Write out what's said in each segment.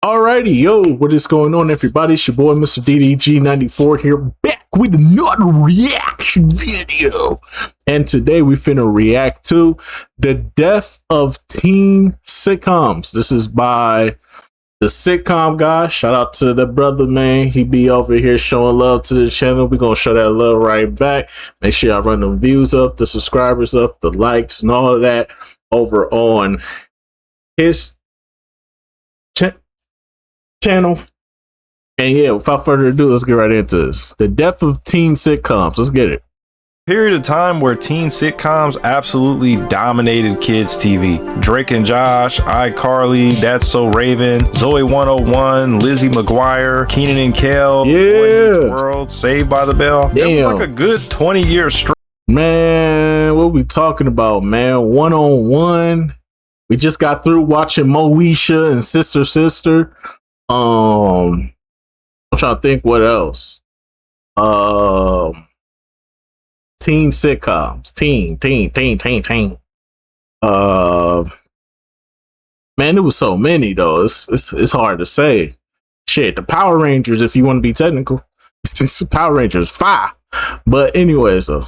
Alrighty, yo, what is going on, everybody? It's your boy, Mr. DDG94 here, back with another reaction video. And today we finna react to The Death of Teen Sitcoms. This is by the Sitcom guy. Shout out to the brother, man. He be over here showing love to the channel. We gonna show that love right back. Make sure y'all run the views up, the subscribers up, the likes, and all of that over on his channel. And yeah, without further ado, let's get right into this. The Death of Teen Sitcoms. Let's get it. Period of time where teen sitcoms absolutely dominated kids TV. Drake and Josh, iCarly, That's So Raven, Zoe 101, Lizzie McGuire, Keenan and Kel, Boy Meets World, Saved by the Bell. Damn. It was like a good 20-year streak. Man, what we talking about, man? 101. We just got through watching Moesha and Sister. I'm trying to think what else. Teen sitcoms. Teen. Man, there was so many though. It's hard to say. Shit, the Power Rangers, if you want to be technical. It's Power Rangers 5. But anyways though.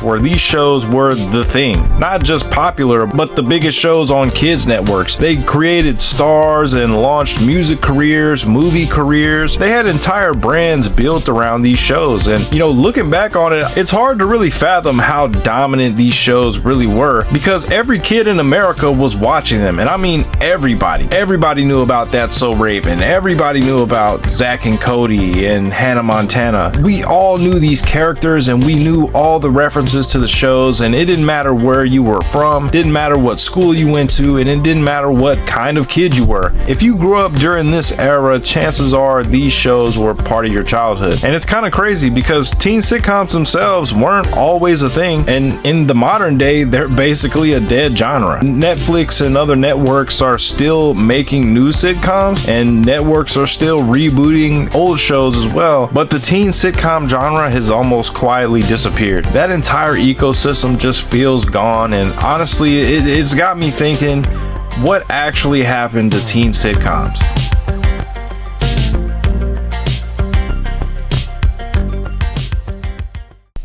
Where these shows were the thing, not just popular, but the biggest shows on kids networks. They created stars and launched music careers, movie careers. They had entire brands built around these shows. And you know, looking back on it, it's hard to really fathom how dominant these shows really were, because every kid in America was watching them. And I mean everybody knew about That's So Raven. Everybody knew about Zach and Cody and Hannah Montana. We all knew these characters and we knew all the references to the shows, and it didn't matter where you were from, didn't matter what school you went to, and it didn't matter what kind of kid you were. If you grew up during this era, chances are these shows were part of your childhood. And it's kind of crazy because teen sitcoms themselves weren't always a thing, and in the modern day they're basically a dead genre. Netflix and other networks are still making new sitcoms, and networks are still rebooting old shows as well, but the teen sitcom genre has almost quietly disappeared. That entire ecosystem just feels gone, and honestly it's got me thinking, what actually happened to teen sitcoms?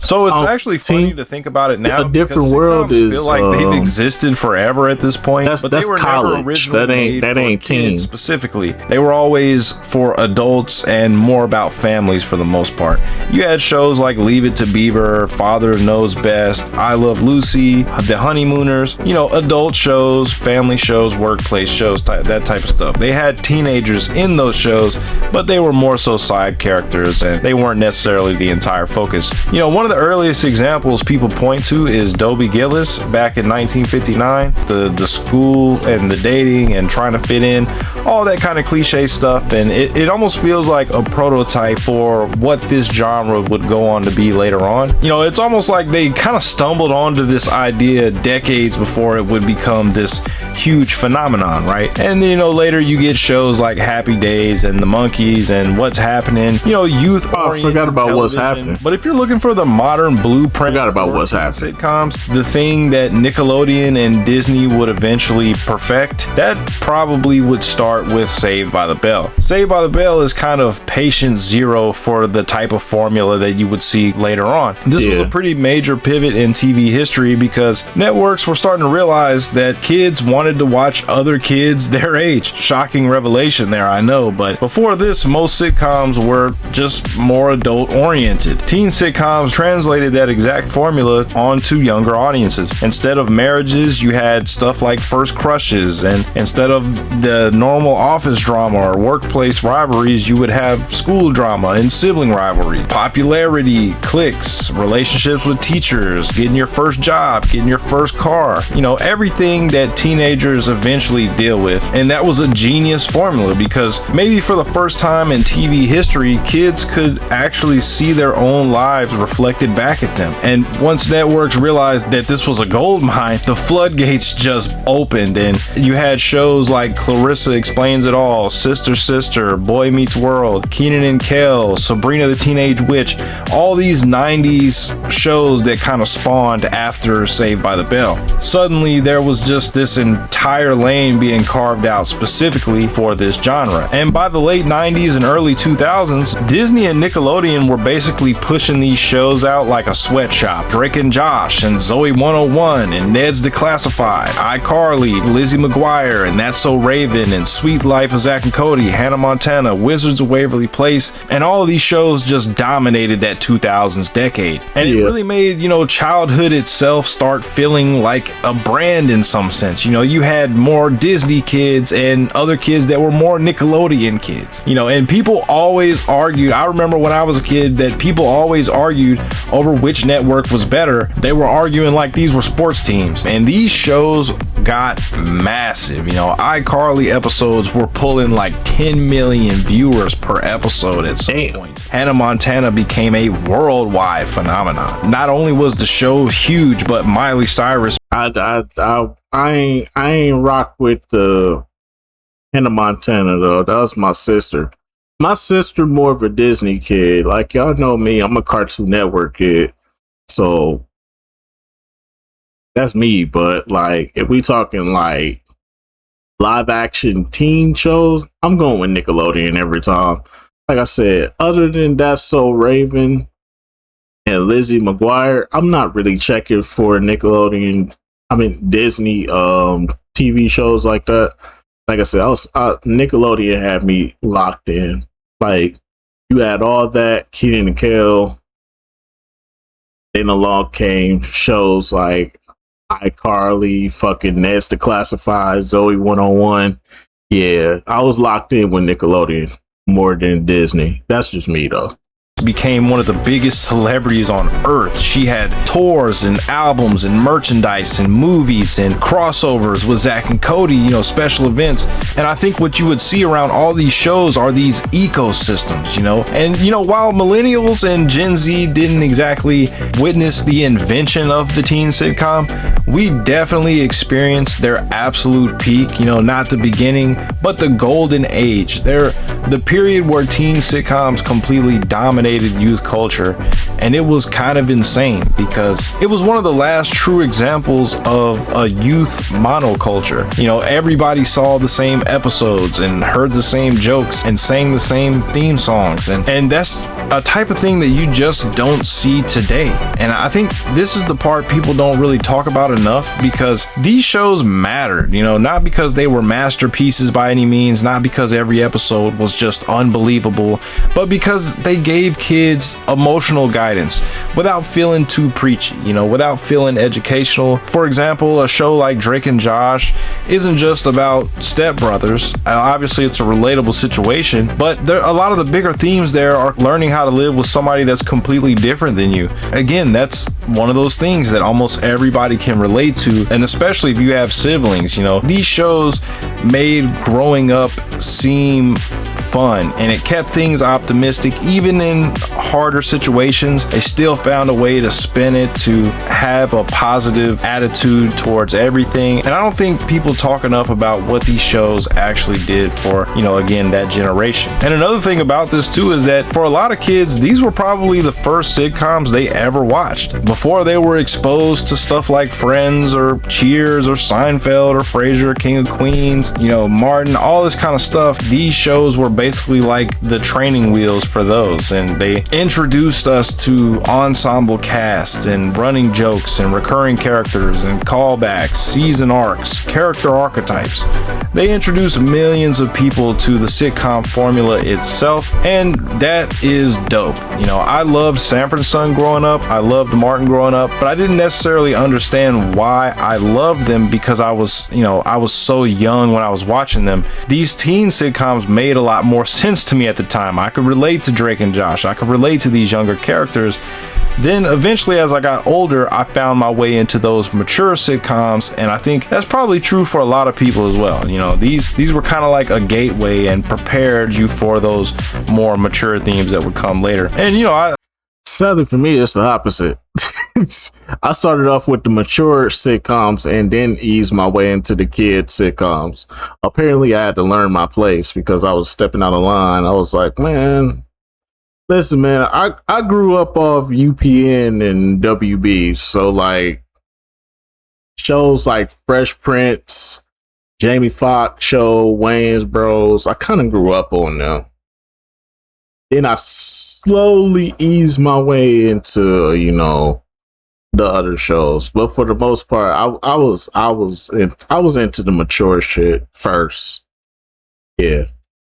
So it's actually funny to think about it now. A different world is feel like they've existed forever at this point. But that's they were college. Never originally That ain't teen. Specifically, they were always for adults and more about families for the most part. You had shows like Leave It to Beaver, Father Knows Best, I Love Lucy, The Honeymooners. You know, adult shows, family shows, workplace shows, that type of stuff. They had teenagers in those shows, but they were more so side characters, and they weren't necessarily the entire focus. You know, one of the earliest examples people point to is Dobie Gillis back in 1959. The school and the dating and trying to fit in, all that kind of cliche stuff, and it almost feels like a prototype for what this genre would go on to be later on. You know, it's almost like they kind of stumbled onto this idea decades before it would become this huge phenomenon, right? And you know, later you get shows like Happy Days and The Monkees and What's Happening, you know, youth I forgot about What's Happening. But if you're looking for the modern blueprint, forgot about What's Happening sitcoms, the thing that Nickelodeon and Disney would eventually perfect, that probably would start with Saved by the Bell. Saved by the Bell is kind of patient zero for the type of formula that you would see later on. This was a pretty major pivot in TV history because networks were starting to realize that kids wanted to watch other kids their age. Shocking revelation there, I know, but before this, most sitcoms were just more adult oriented. Teen sitcoms translated that exact formula onto younger audiences. Instead of marriages, you had stuff like First Crushes, and instead of the normal office drama or workplace rivalries, you would have school drama and sibling rivalry, popularity, cliques, relationships with teachers, getting your first job, getting your first car, you know, everything that teenagers eventually deal with. And that was a genius formula because maybe for the first time in TV history, kids could actually see their own lives reflected back at them. And once networks realized that this was a gold mine, the floodgates just opened, and you had shows like Clarissa Explains It All, Sister Sister, Boy Meets World, Kenan and Kel, Sabrina the Teenage Witch, all these 90s shows that kind of spawned after Saved by the Bell. Suddenly there was just this entire lane being carved out specifically for this genre. And by the late 90s and early 2000s, Disney and Nickelodeon were basically pushing these shows out like a sweatshop. Drake and Josh and Zoe 101 and Ned's Declassified, iCarly, Lizzie McGuire and That's So Raven and Sweet Life of Zack and Cody, Hannah Montana, Wizards of Waverly Place, and all of these shows just dominated that 2000s decade. And it really made, childhood itself start feeling like a brand in some sense. You had more Disney kids and other kids that were more Nickelodeon kids, and people always argued. I remember when I was a kid that people always argued over which network was better. They were arguing like these were sports teams, and these shows got massive. iCarly episodes were pulling like 10 million viewers per episode at some point. Hannah Montana became a worldwide phenomenon. Not only was the show huge, but Miley Cyrus. I ain't rock with the Hannah Montana though. That was my sister. My sister more of a Disney kid. Like y'all know me, I'm a Cartoon Network kid. So that's me. But like if we talking like live action teen shows, I'm going with Nickelodeon every time. Like I said, other than That's So Raven and Lizzie McGuire, I'm not really checking for Disney TV shows like that. Like I said, Nickelodeon had me locked in. Like you had all that, Kenan and Kel. Then along came shows like iCarly, fucking Ned's Declassified, Zoe 101. Yeah, I was locked in with Nickelodeon more than Disney. That's just me though. Became one of the biggest celebrities on earth. She had tours and albums and merchandise and movies and crossovers with Zack and Cody, special events. And I think what you would see around all these shows are these ecosystems, and while millennials and Gen Z didn't exactly witness the invention of the teen sitcom, we definitely experienced their absolute peak, not the beginning, but the golden age. They're the period where teen sitcoms completely dominated youth culture, and it was kind of insane because it was one of the last true examples of a youth monoculture. Everybody saw the same episodes and heard the same jokes and sang the same theme songs, and that's a type of thing that you just don't see today. And I think this is the part people don't really talk about enough, because these shows mattered, not because they were masterpieces by any means, not because every episode was just unbelievable, but because they gave kids emotional guidance without feeling too preachy, without feeling educational. For example, a show like Drake and Josh isn't just about stepbrothers. Obviously, it's a relatable situation, but a lot of the bigger themes there are learning how to live with somebody that's completely different than you. Again, that's one of those things that almost everybody can relate to, and especially if you have siblings. These shows made growing up seem fun, and it kept things optimistic. Even in harder situations, they still found a way to spin it to have a positive attitude towards everything. And I don't think people talk enough about what these shows actually did for, again, that generation. And another thing about this too is that for a lot of kids, these were probably the first sitcoms they ever watched before they were exposed to stuff like Friends or Cheers or Seinfeld or Frasier, King of Queens, Martin, all this kind of stuff. These shows were basically like the training wheels for those, and they introduced us to ensemble casts and running jokes and recurring characters and callbacks, season arcs, character archetypes. They introduced millions of people to the sitcom formula itself, and that is dope. I loved Sanford and Son growing up, I loved Martin growing up, but I didn't necessarily understand why I loved them, because I was so young when I was watching them. These teen sitcoms made a lot more sense to me at the time. I could relate to Drake and Josh, I could relate to these younger characters. Then eventually, as I got older, I found my way into those mature sitcoms, and I think that's probably true for a lot of people as well. These were kind of like a gateway and prepared you for those more mature themes that would come later. And Sadly for me, it's the opposite. I started off with the mature sitcoms and then eased my way into the kid sitcoms. Apparently, I had to learn my place because I was stepping out of line. I was like, man, listen, man, I grew up off UPN and WB. So, like, shows like Fresh Prince, Jamie Foxx show, Wayne's Bros, I kind of grew up on them. Then I slowly eased my way into, the other shows, but for the most part, I was into the mature shit first. Yeah.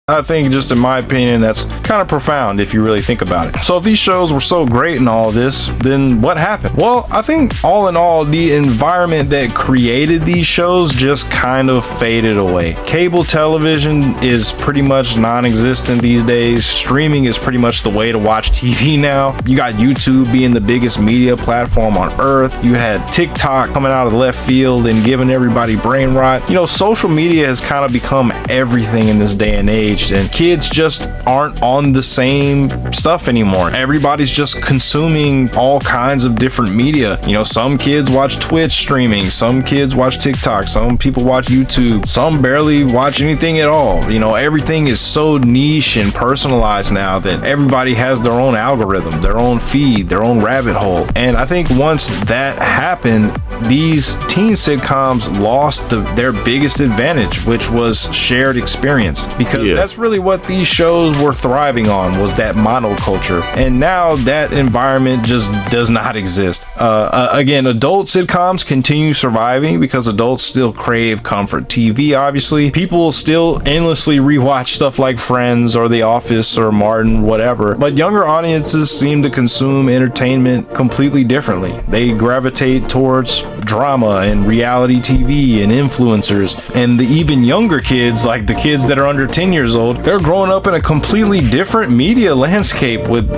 I think, just in my opinion, that's kind of profound if you really think about it. So if these shows were so great and all this, then what happened? Well, I think all in all, the environment that created these shows just kind of faded away. Cable television is pretty much non-existent these days. Streaming is pretty much the way to watch TV now. You got YouTube being the biggest media platform on earth. You had TikTok coming out of left field and giving everybody brain rot. Social media has kind of become everything in this day and age. And kids just aren't on the same stuff anymore. Everybody's just consuming all kinds of different media. Some kids watch Twitch streaming, some kids watch TikTok, some people watch YouTube, some barely watch anything at all. Everything is so niche and personalized now that everybody has their own algorithm, their own feed, their own rabbit hole. And I think once that happened, these teen sitcoms lost their biggest advantage, which was shared experience, because that's really what these shows were thriving on, was that monoculture. And now that environment just does not exist. Again, adult sitcoms continue surviving because adults still crave comfort TV. Obviously, people still endlessly rewatch stuff like Friends or The Office or Martin, whatever, but younger audiences seem to consume entertainment completely differently. They gravitate towards drama and reality TV and influencers. And the even younger kids, like the kids that are under 10 years old, they're growing up in a completely different media landscape with,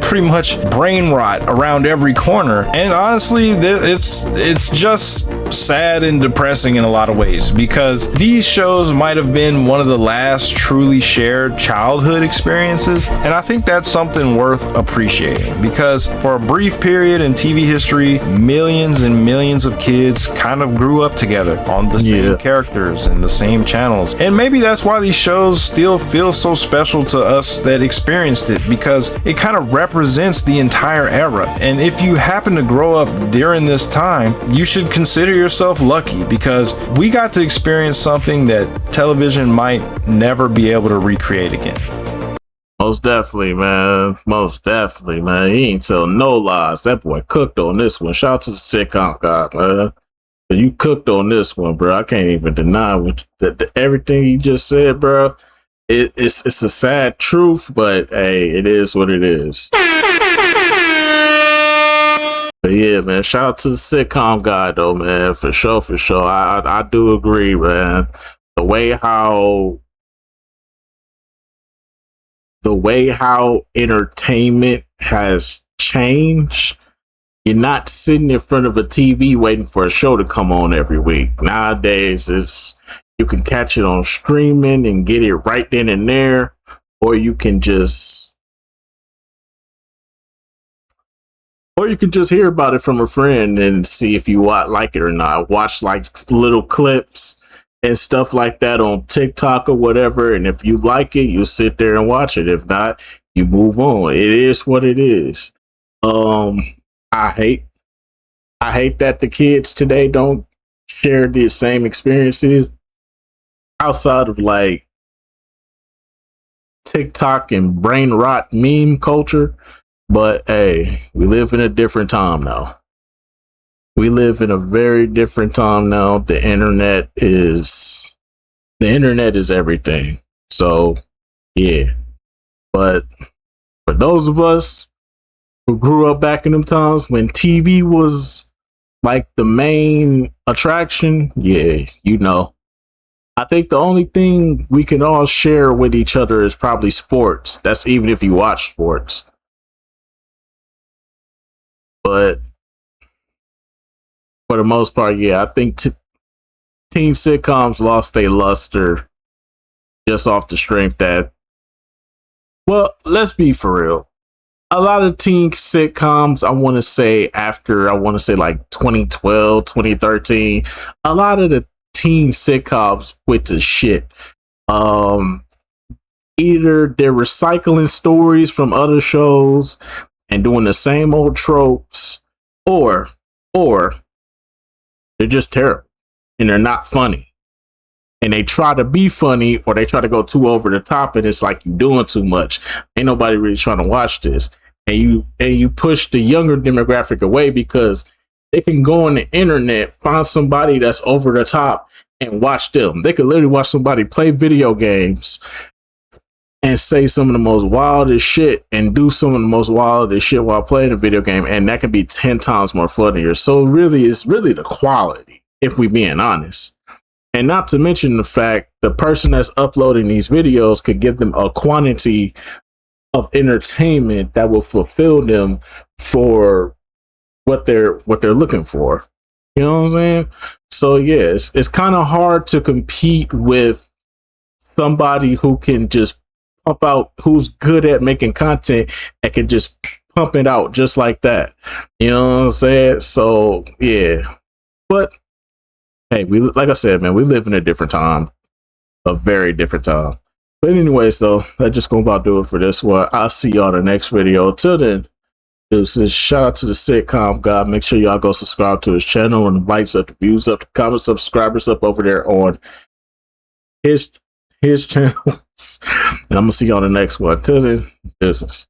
pretty much brain rot around every corner. And honestly, it's just sad and depressing in a lot of ways, because these shows might have been one of the last truly shared childhood experiences. And I think that's something worth appreciating, because for a brief period in TV history, millions and millions of kids kind of grew up together on the same characters and the same channels. And maybe that's why these shows still feel so special to us that experienced it, because it kind of represents the entire era. And if you happen to grow up during this time, you should consider yourself lucky, because we got to experience something that television might never be able to recreate again. Most definitely, man. Most definitely, man. He ain't tell no lies. That boy cooked on this one. Shout out to the sitcom guy, man. You cooked on this one, bro. I can't even deny everything you just said, bro. It's a sad truth, but hey, it is what it is. But yeah, man, shout out to the sitcom guy though, man, for sure, for sure. I do agree, man. The way how entertainment has changed. You're not sitting in front of a TV waiting for a show to come on every week. Nowadays, you can catch it on streaming and get it right then and there, or you can just hear about it from a friend and see if you like it or not. Watch like little clips and stuff like that on TikTok or whatever, and if you like it, you sit there and watch it. If not, you move on. It is what it is. I hate that the kids today don't share the same experiences outside of like TikTok and brain rot meme culture. But hey, we live in a different time now. We live in a very different time now. The internet is everything. So yeah. But for those of us who grew up back in them times when TV was like the main attraction, yeah, I think the only thing we can all share with each other is probably sports. That's even if you watch sports. But for the most part, yeah, I think teen sitcoms lost their luster just off the strength that, well, let's be for real. a lot of teen sitcoms, I want to say after, I want to say like 2012, 2013, a lot of the teen sitcoms went to shit. Um, Either they're recycling stories from other shows and doing the same old tropes, or, or they're just terrible and they're not funny. And they try to be funny or they try to go too over the top, and it's like you doing too much. Ain't nobody really trying to watch this. And you push the younger demographic away because they can go on the internet, find somebody that's over the top and watch them. They could literally watch somebody play video games and say some of the most wildest shit and do some of the most wildest shit while playing a video game, and that could be 10 times more funnier. So really, it's really the quality, if we being honest. And not to mention the fact the person that's uploading these videos could give them a quantity of entertainment that will fulfill them for what they're looking for. You know what I'm saying? So yes, it's kind of hard to compete with somebody who can just pump out, who's good at making content and can just pump it out just like that. You know what I'm saying? So yeah, but hey, we, like I said, man, we live in a different time, a very different time. But anyways, though, that's just gonna about do it for this one. I'll see y'all in the next video. Till then, deuces. Shout out to the sitcom guy. Make sure y'all go subscribe to his channel and the likes up, the views up, the comments, subscribers up over there on his channels. And I'm gonna see y'all in the next one. Till then, deuces.